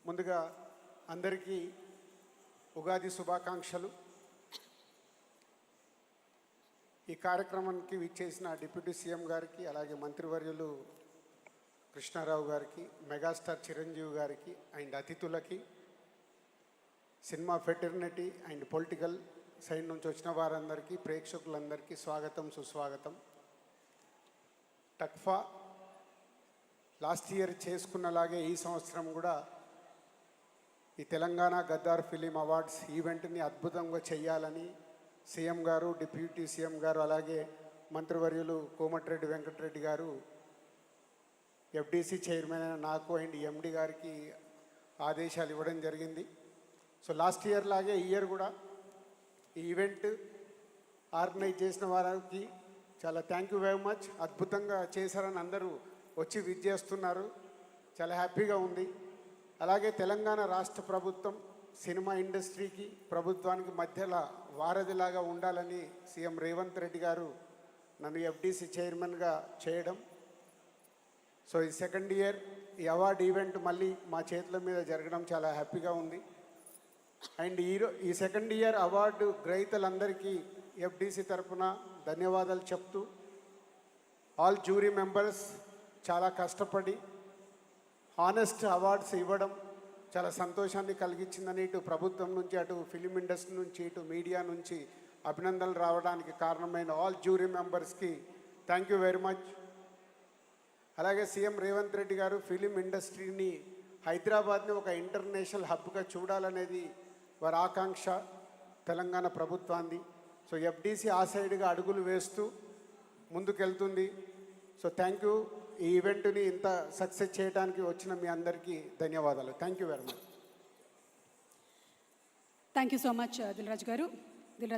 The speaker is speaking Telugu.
ముందుగా అందరికీ ఉగాది శుభాకాంక్షలు. ఈ కార్యక్రమానికి విచ్చేసిన డిప్యూటీ సీఎం గారికి, అలాగే మంత్రివర్యులు కృష్ణారావు గారికి, మెగాస్టార్ చిరంజీవి గారికి అండ్ అతిథులకి, cinema fraternity and political side నుంచి వచ్చిన వారందరికీ, ప్రేక్షకులందరికీ స్వాగతం, సుస్వాగతం. టక్ఫా లాస్ట్ ఇయర్ చేసుకున్నలాగే ఈ సంవత్సరం కూడా ఈ తెలంగాణ గద్దార్ ఫిలిం అవార్డ్స్ ఈవెంట్ని అద్భుతంగా చేయాలని సీఎం గారు, డిప్యూటీ సీఎం గారు, అలాగే మంత్రివర్యులు కోమటిరెడ్డి వెంకటరెడ్డి గారు, ఎఫ్డీసీ చైర్మన్ అయిన నాకు అండ్ ఎండి గారికి ఆదేశాలు ఇవ్వడం జరిగింది. సో లాస్ట్ ఇయర్ లాగే ఈ ఇయర్ కూడా ఈ ఈవెంట్ ఆర్గనైజ్ చేసిన వారికి చాలా థ్యాంక్ యూ వెరీ మచ్. అద్భుతంగా చేశారని అందరూ వచ్చి విచ్చేస్తున్నారు, చాలా హ్యాపీగా ఉంది. అలాగే తెలంగాణ రాష్ట్ర ప్రభుత్వం సినిమా ఇండస్ట్రీకి, ప్రభుత్వానికి మధ్యలో వారధిలాగా ఉండాలని సీఎం రేవంత్ రెడ్డి గారు నన్ను ఎఫ్డీసీ చైర్మన్గా చేయడం. సో ఈ సెకండ్ ఇయర్ ఈ అవార్డు ఈవెంట్ మళ్ళీ మా చేతుల మీద జరగడం చాలా హ్యాపీగా ఉంది. అండ్ ఈ సెకండ్ ఇయర్ అవార్డు గ్రహీతలందరికీ ఎఫ్డీసీ తరఫున ధన్యవాదాలు చెప్తూ, ఆల్ జ్యూరీ మెంబర్స్ చాలా కష్టపడి హానెస్ట్ అవార్డ్స్ ఇవ్వడం చాలా సంతోషాన్ని కలిగించిందని ఇటు ప్రభుత్వం నుంచి, అటు ఫిలిం ఇండస్ట్రీ నుంచి, ఇటు మీడియా నుంచి అభినందనలు రావడానికి కారణమైన ఆల్ జ్యూరీ మెంబర్స్కి థ్యాంక్ యూ వెరీ మచ్. అలాగే సీఎం రేవంత్ రెడ్డి గారు ఫిలిం ఇండస్ట్రీని, హైదరాబాద్ని ఒక ఇంటర్నేషనల్ హబ్గా చూడాలనేది వారి ఆకాంక్ష, తెలంగాణ ప్రభుత్వాన్ని. సో ఎఫ్డీసీ ఆ సైడ్గా అడుగులు వేస్తూ ముందుకెళ్తుంది. So thank you. ఈ ఈవెంట్ని ఇంత సక్సెస్ చేయడానికి వచ్చిన మీ అందరికీ ధన్యవాదాలు. Thank you very much. Thank you so much Dil Raju గారు.